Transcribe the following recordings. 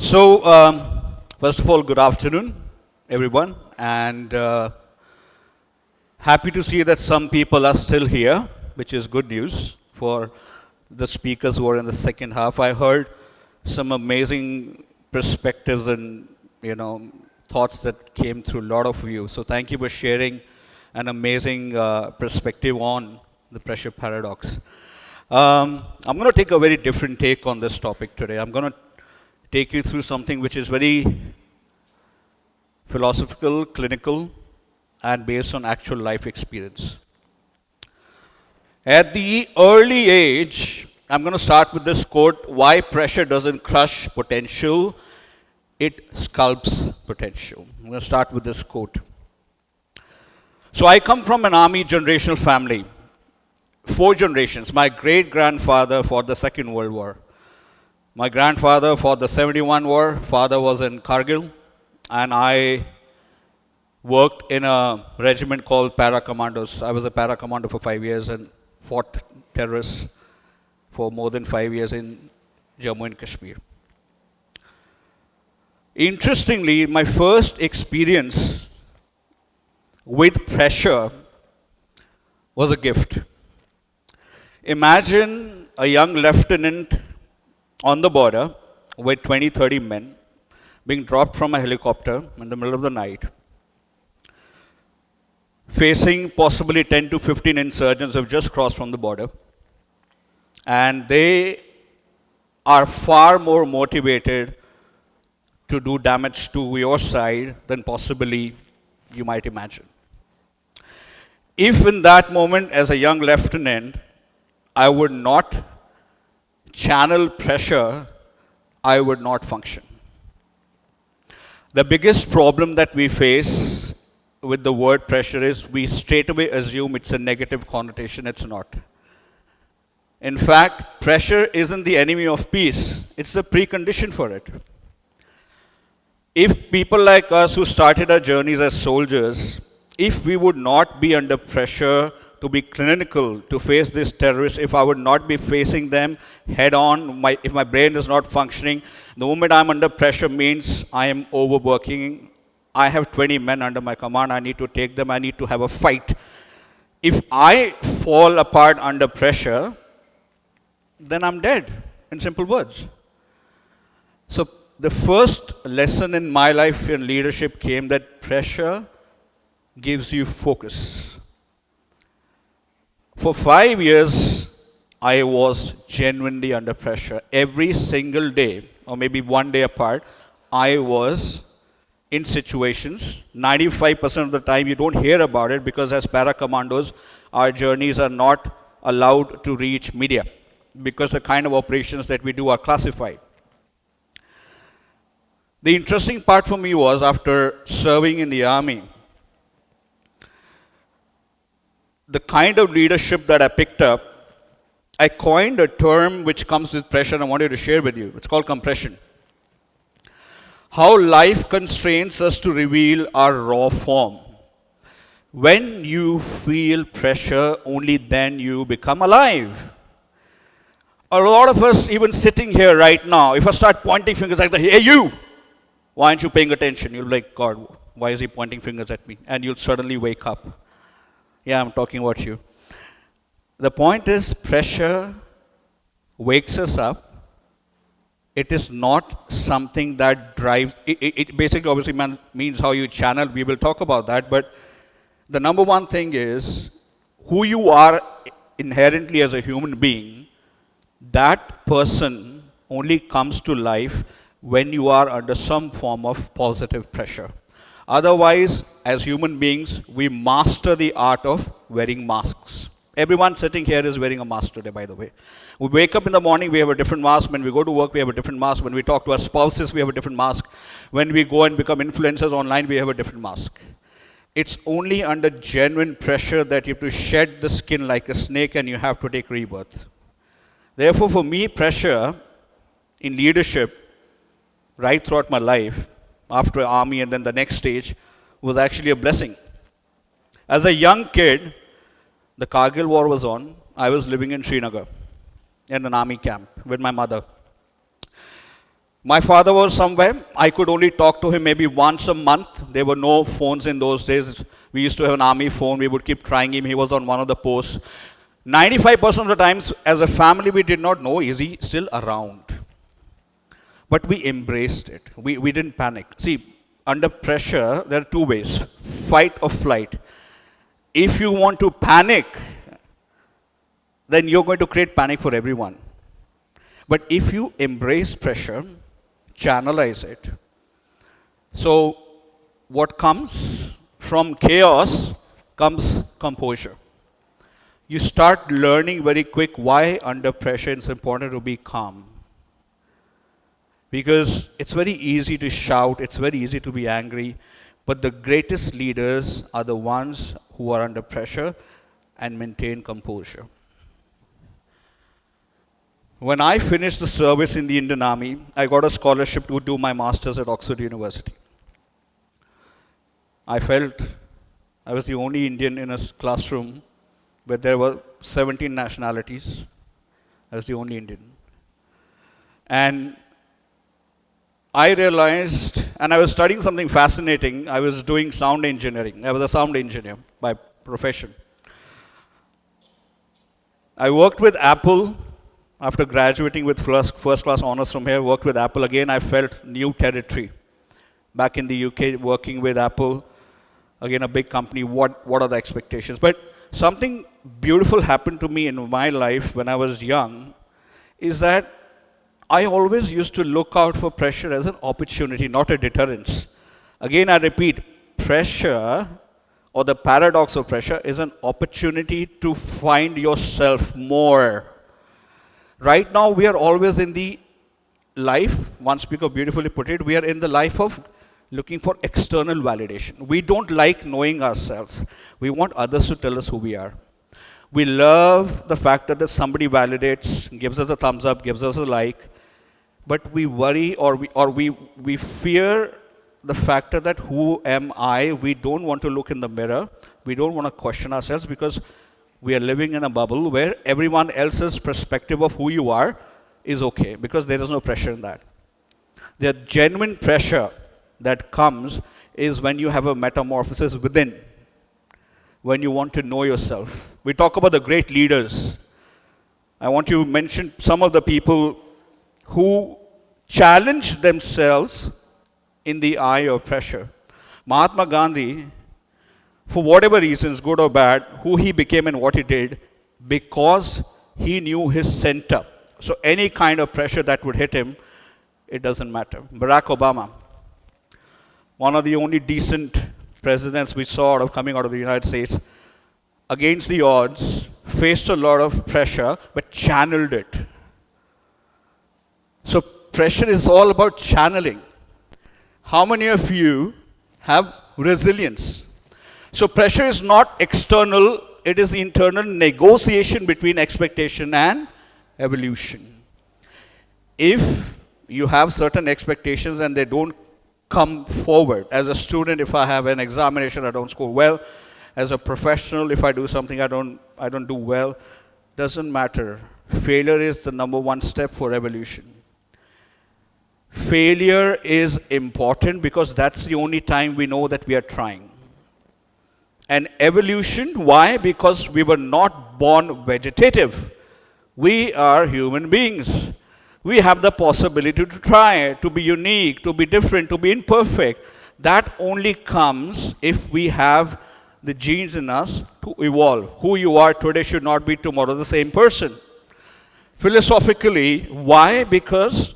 So, first of all, good afternoon, everyone, and happy to see that some people are still here, which is good news for the speakers who are in the second half. I heard some amazing perspectives and thoughts that came through a lot of you. So, thank you for sharing an amazing perspective on the pressure paradox. I'm going to take a very different take on this topic today. I'm going to take you through something which is very philosophical, clinical, and based on actual life experience. At the early age, I'm going to start with this quote: why pressure doesn't crush potential, it sculpts potential. I'm going to start with this quote. So I come from an army generational family. 4 generations. My great-grandfather fought the Second World War. My grandfather fought the 71 war, father was in Kargil, and I worked in a regiment called Para Commandos. I was a Para Commando for 5 years and fought terrorists for more than 5 years in Jammu and Kashmir. Interestingly, my first experience with pressure was a gift. Imagine a young lieutenant on the border with 20, 30 men being dropped from a helicopter in the middle of the night, facing possibly 10 to 15 insurgents who have just crossed from the border. And they are far more motivated to do damage to your side than possibly you might imagine. If in that moment, as a young lieutenant, I would not channel pressure, I would not function. The biggest problem that we face with the word pressure is we straightaway assume it's a negative connotation. It's not. In fact, pressure isn't the enemy of peace, it's the precondition for it. If people like us who started our journeys as soldiers, if we would not be under pressure to be clinical, to face these terrorists, if I would not be facing them head on, if my brain is not functioning, the moment I'm under pressure means I am overworking. I have 20 men under my command, I need to take them, I need to have a fight. If I fall apart under pressure, then I'm dead, in simple words. So the first lesson in my life in leadership came that pressure gives you focus. For 5 years, I was genuinely under pressure. Every single day, or maybe one day apart, I was in situations. 95% of the time, you don't hear about it because as para commandos, our journeys are not allowed to reach media because the kind of operations that we do are classified. The interesting part for me was after serving in the army, the kind of leadership that I picked up, I coined a term which comes with pressure and I wanted to share with you. It's called compression. How life constrains us to reveal our raw form. When you feel pressure, only then you become alive. A lot of us, even sitting here right now, if I start pointing fingers like that, hey you, why aren't you paying attention? You're like, God, why is he pointing fingers at me? And you'll suddenly wake up. Yeah, I'm talking about you. The point is, pressure wakes us up. It is not something that drives, it basically obviously means how you channel. We will talk about that. But the number one thing is who you are inherently as a human being. That person only comes to life when you are under some form of positive pressure. Otherwise, as human beings, we master the art of wearing masks. Everyone sitting here is wearing a mask today, by the way. We wake up in the morning, we have a different mask. When we go to work, we have a different mask. When we talk to our spouses, we have a different mask. When we go and become influencers online, we have a different mask. It's only under genuine pressure that you have to shed the skin like a snake and you have to take rebirth. Therefore, for me, pressure in leadership right throughout my life, after army and then the next stage, was actually a blessing. As a young kid, the Kargil war was on. I was living in Srinagar in an army camp with my mother. My father was somewhere. I could only talk to him maybe once a month. There were no phones in those days. We used to have an army phone. We would keep trying him. He was on one of the posts. 95% of the times, as a family, we did not know, is he still around? But we embraced it. We didn't panic. See, under pressure, there are two ways, fight or flight. If you want to panic, then you're going to create panic for everyone. But if you embrace pressure, channelize it. So what comes from chaos comes composure. You start learning very quick why under pressure it's important to be calm. Because it's very easy to shout, it's very easy to be angry, but the greatest leaders are the ones who are under pressure and maintain composure. When I finished the service in the Indian Army, I got a scholarship to do my master's at Oxford University. I felt I was the only Indian in a classroom where there were 17 nationalities. I was the only Indian. And I realized, and I was studying something fascinating. I was doing sound engineering. I was a sound engineer by profession. I worked with Apple after graduating with first class honors from here. Worked with Apple again. I felt new territory. Back in the UK, working with Apple, again a big company. What are the expectations? But something beautiful happened to me in my life when I was young, is that I always used to look out for pressure as an opportunity, not a deterrence. Again, I repeat, pressure or the paradox of pressure is an opportunity to find yourself more. Right now, we are always in the life, one speaker beautifully put it, we are in the life of looking for external validation. We don't like knowing ourselves. We want others to tell us who we are. We love the fact that somebody validates, gives us a thumbs up, gives us a like, but we worry or we fear the factor that who am I? We don't want to look in the mirror. We don't want to question ourselves because we are living in a bubble where everyone else's perspective of who you are is okay because there is no pressure in that. The genuine pressure that comes is when you have a metamorphosis within, when you want to know yourself. We talk about the great leaders. I want to mention some of the people who challenged themselves in the eye of pressure. Mahatma Gandhi, for whatever reasons, good or bad, who he became and what he did, because he knew his center. So any kind of pressure that would hit him, it doesn't matter. Barack Obama, one of the only decent presidents we saw coming out of the United States, against the odds, faced a lot of pressure, but channeled it. So pressure is all about channeling. How many of you have resilience? So pressure is not external, it is internal negotiation between expectation and evolution. If you have certain expectations and they don't come forward, as a student, if I have an examination, I don't score well. As a professional, if I do something I don't do well, doesn't matter. Failure is the number one step for evolution. Failure is important because that's the only time we know that we are trying. And evolution, why? Because we were not born vegetative. We are human beings. We have the possibility to try, to be unique, to be different, to be imperfect. That only comes if we have the genes in us to evolve. Who you are today should not be tomorrow the same person. Philosophically, why? Because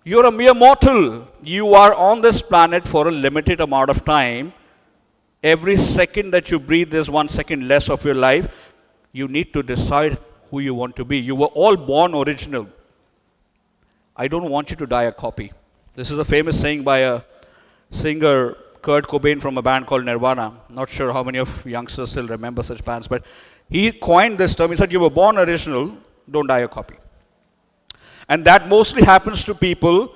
you're a mere mortal. You are on this planet for a limited amount of time. Every second that you breathe is 1 second less of your life. You need to decide who you want to be. You were all born original. I don't want you to die a copy. This is a famous saying by a singer, Kurt Cobain, from a band called Nirvana. Not sure how many of youngsters still remember such bands, but he coined this term. He said, you were born original, don't die a copy. And that mostly happens to people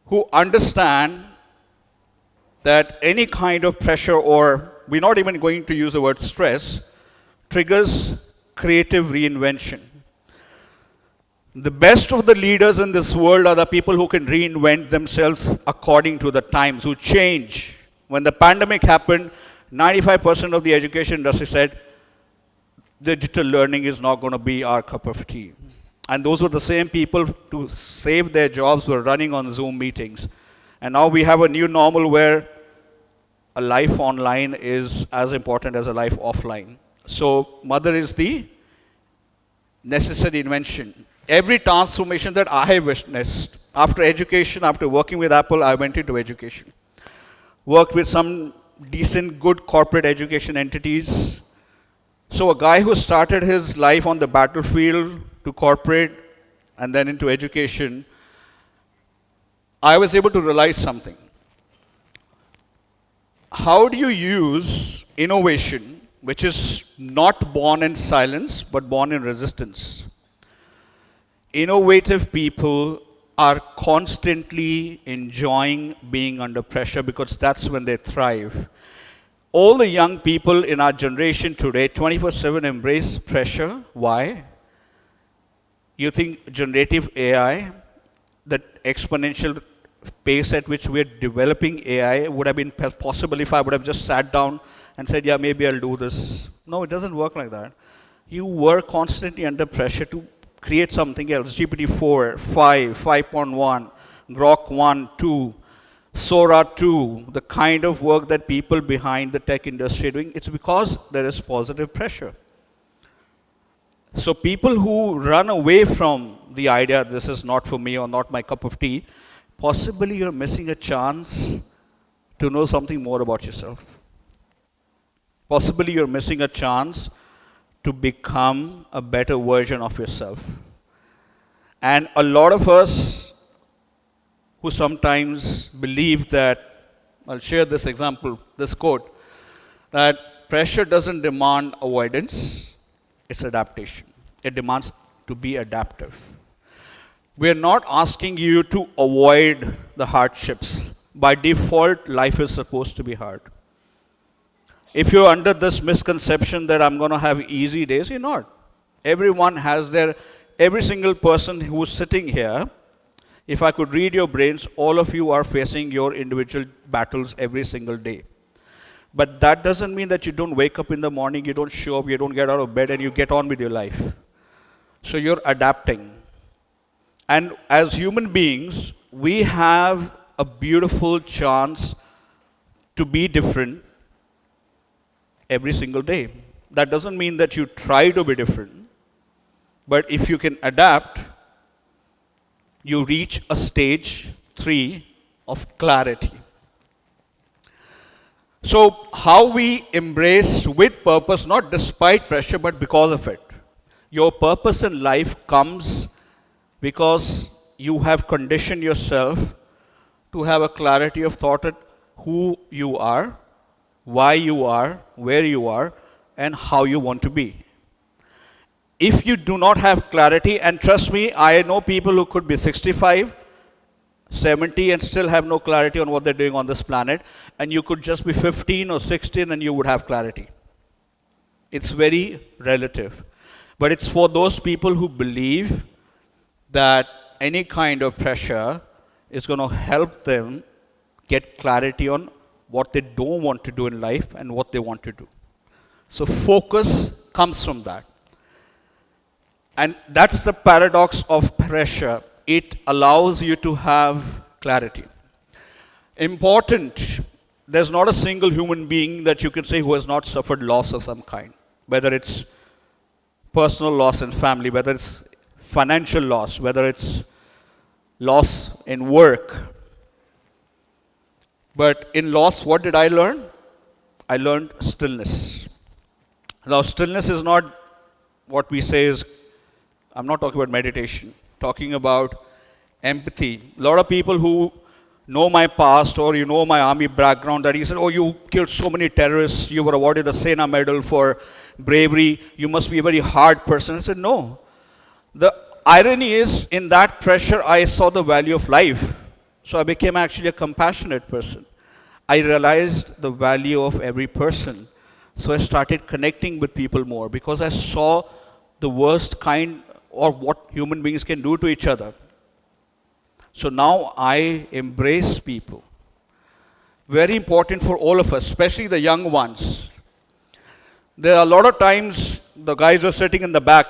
who understand that any kind of pressure, or we're not even going to use the word stress, triggers creative reinvention. The best of the leaders in this world are the people who can reinvent themselves according to the times, who change. When the pandemic happened, 95% of the education industry said, digital learning is not going to be our cup of tea. And those were the same people to save their jobs were running on Zoom meetings. And now we have a new normal where a life online is as important as a life offline. So mother is the necessary invention. Every transformation that I have witnessed, after education, after working with Apple, I went into education. Worked with some decent, good corporate education entities. So a guy who started his life on the battlefield to corporate and then into education, I was able to realize something. How do you use innovation, which is not born in silence, but born in resistance? Innovative people are constantly enjoying being under pressure because that's when they thrive. All the young people in our generation today, 24/7, embrace pressure. Why? You think generative AI, that exponential pace at which we're developing AI would have been possible if I would have just sat down and said, yeah, maybe I'll do this. No, it doesn't work like that. You were constantly under pressure to create something else. GPT-4, 5, 5.1, Grok 1, 2, Sora 2, the kind of work that people behind the tech industry are doing, it's because there is positive pressure. So people who run away from the idea, this is not for me or not my cup of tea, possibly you're missing a chance to know something more about yourself. Possibly you're missing a chance to become a better version of yourself. And a lot of us who sometimes believe that, I'll share this example, this quote, that pressure doesn't demand avoidance, it's adaptation. It demands to be adaptive. We're not asking you to avoid the hardships. By default, life is supposed to be hard. If you're under this misconception that I'm going to have easy days, you're not. Everyone has every single person who's sitting here, if I could read your brains, all of you are facing your individual battles every single day. But that doesn't mean that you don't wake up in the morning, you don't show up, you don't get out of bed, and you get on with your life. So you're adapting. And as human beings, we have a beautiful chance to be different every single day. That doesn't mean that you try to be different. But if you can adapt, you reach a stage 3 of clarity. So how we embrace with purpose, not despite pressure, but because of it. Your purpose in life comes because you have conditioned yourself to have a clarity of thought at who you are, why you are, where you are, and how you want to be. If you do not have clarity, and trust me, I know people who could be 65, 70 and still have no clarity on what they're doing on this planet, and you could just be 15 or 16 and you would have clarity. It's very relative. But it's for those people who believe that any kind of pressure is going to help them get clarity on what they don't want to do in life and what they want to do. So focus comes from that. And that's the paradox of pressure. It allows you to have clarity. Important, there's not a single human being that you can say who has not suffered loss of some kind. Whether it's personal loss in family, whether it's financial loss, whether it's loss in work. But in loss, what did I learn? I learned stillness. Now, stillness is not what we say is, I'm not talking about meditation, talking about empathy. A lot of people who know my past or you know my army background, that he said, oh, you killed so many terrorists, you were awarded the Sena Medal for bravery, you must be a very hard person. I said, no. The irony is, in that pressure, I saw the value of life. So I became actually a compassionate person. I realized the value of every person. So I started connecting with people more because I saw the worst kind or what human beings can do to each other. So now I embrace people. Very important for all of us, especially the young ones. There are a lot of times, the guys who are sitting in the back,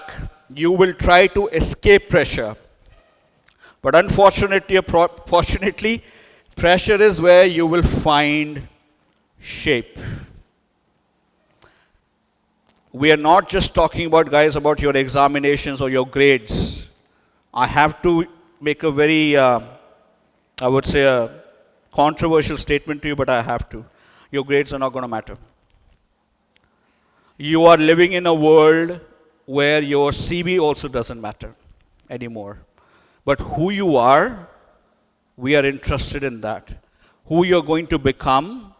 you will try to escape pressure. But unfortunately, fortunately, pressure is where you will find shape. We are not just talking about, guys, about your examinations or your grades. I have to make a very, I would say, a controversial statement to you, but I have to. Your grades are not going to matter. You are living in a world where your CV also doesn't matter anymore. But who you are, we are interested in that. Who you're going to become,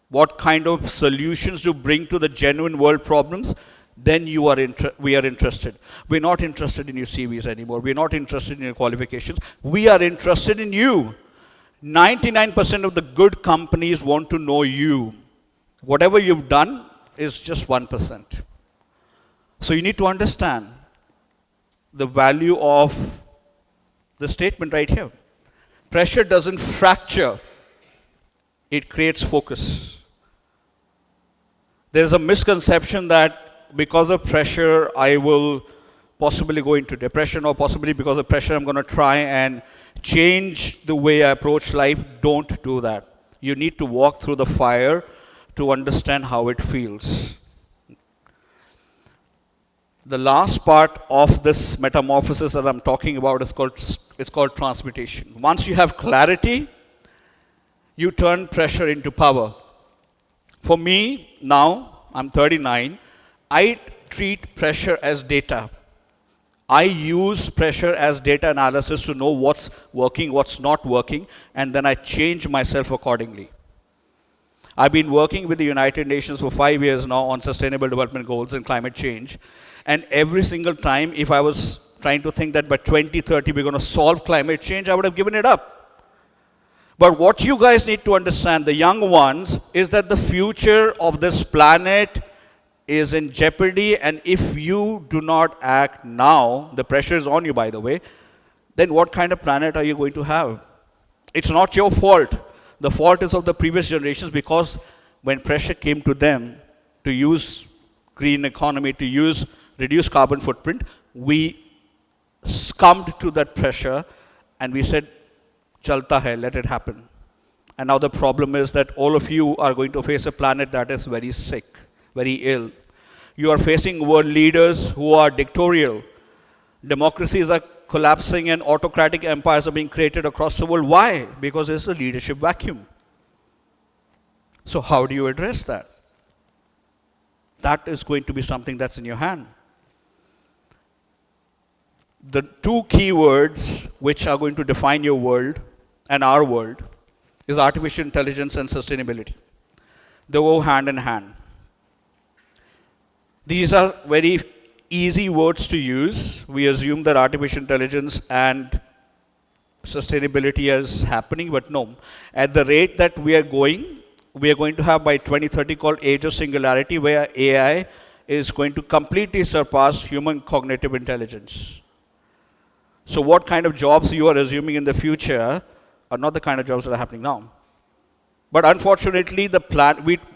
what kind of solutions you bring to the genuine world problems, then we are interested. We're not interested in your CVs anymore. We're not interested in your qualifications. We are interested in you. 99% of the good companies want to know you. Whatever you've done is just 1%. So you need to understand the value of the statement right here. Pressure doesn't fracture, it creates focus. There's a misconception that because of pressure, I will possibly go into depression, or possibly because of pressure, I'm going to try and change the way I approach life. Don't do that. You need to walk through the fire to understand how it feels. The last part of this metamorphosis that I'm talking about is called transmutation. Once you have clarity, you turn pressure into power. For me, now, I'm 39, I treat pressure as data. I use pressure as data analysis to know what's working, what's not working, and then I change myself accordingly. I've been working with the United Nations for 5 years now on sustainable development goals and climate change. And every single time, if I was trying to think that by 2030 we're going to solve climate change, I would have given it up. But what you guys need to understand, the young ones, is that the future of this planet is in jeopardy, and if you do not act now, the pressure is on you, by the way, then what kind of planet are you going to have? It's not your fault. The fault is of the previous generations, because when pressure came to them to use green economy, to reduce carbon footprint, we succumbed to that pressure and we said, Chalta hai, let it happen. And now the problem is that all of you are going to face a planet that is very sick, very ill. You are facing world leaders who are dictatorial. Democracies are collapsing and autocratic empires are being created across the world. Why? Because there's a leadership vacuum. So how do you address that? That is going to be something that's in your hand. The two key words which are going to define your world and our world is artificial intelligence and sustainability. They go hand in hand. These are very easy words to use. We assume that artificial intelligence and sustainability is happening, but no. At the rate that we are going to have by 2030 called Age of Singularity, where AI is going to completely surpass human cognitive intelligence. So what kind of jobs you are assuming in the future are not the kind of jobs that are happening now. But unfortunately,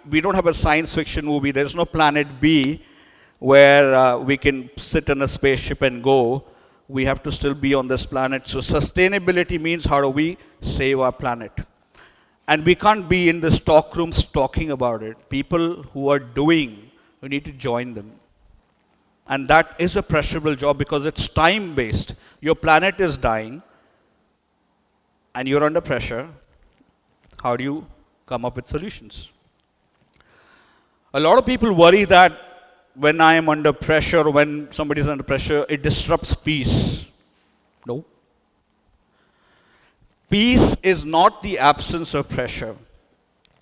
we don't have a science fiction movie. There's no planet B where we can sit in a spaceship and go. We have to still be on this planet. So sustainability means how do we save our planet? And we can't be in the stock rooms talking about it. People who are doing, we need to join them. And that is a pressurable job because it's time-based. Your planet is dying and you're under pressure. How do you come up with solutions? A lot of people worry that when I am under pressure, when somebody is under pressure, it disrupts peace. No. Peace is not the absence of pressure.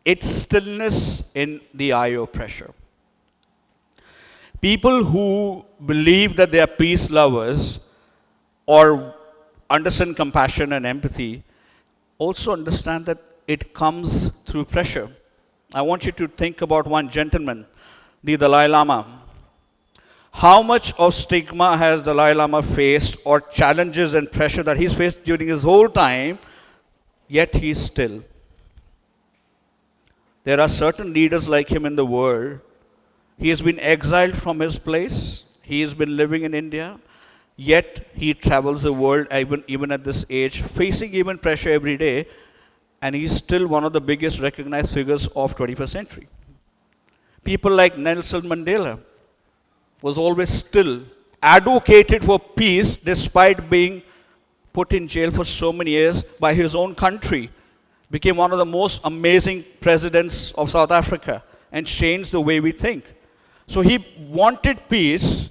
It's stillness in the eye of pressure. People who believe that they are peace lovers or understand compassion and empathy also understand that it comes through pressure. I want you to think about one gentleman, the Dalai Lama. How much of stigma has Dalai Lama faced, or challenges and pressure that he's faced during his whole time, yet he's still. There are certain leaders like him in the world. He has been exiled from his place. He has been living in India. Yet he travels the world even at this age, facing even pressure every day. And he's still one of the biggest recognized figures of 21st century. People like Nelson Mandela was always still advocated for peace despite being put in jail for so many years by his own country. Became one of the most amazing presidents of South Africa and changed the way we think. So he wanted peace,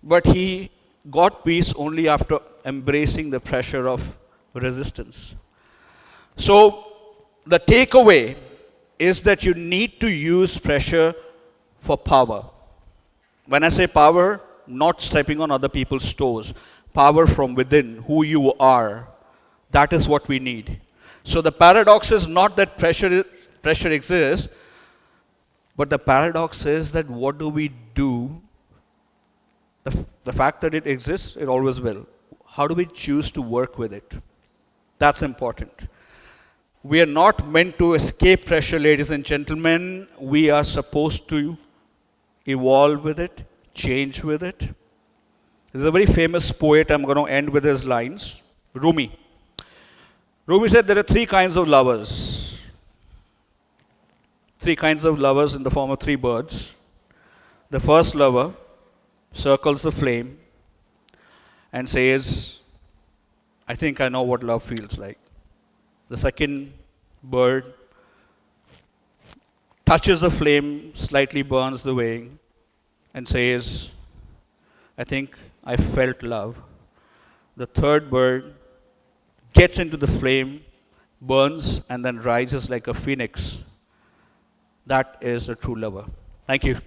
but he got peace only after embracing the pressure of resistance. So the takeaway is that you need to use pressure for power. When I say power, not stepping on other people's toes. Power from within, who you are. That is what we need. So the paradox is not that pressure exists, but the paradox is that what do we do? The fact that it exists, it always will. How do we choose to work with it? That's important. We are not meant to escape pressure, ladies and gentlemen. We are supposed to evolve with it, change with it. There's a very famous poet, I'm going to end with his lines, Rumi. Rumi said there are three kinds of lovers. Three kinds of lovers in the form of three birds. The first lover circles the flame and says, I think I know what love feels like. The second bird touches the flame, slightly burns the wing, and says, I think I felt love. The third bird gets into the flame, burns, and then rises like a phoenix. That is a true lover. Thank you.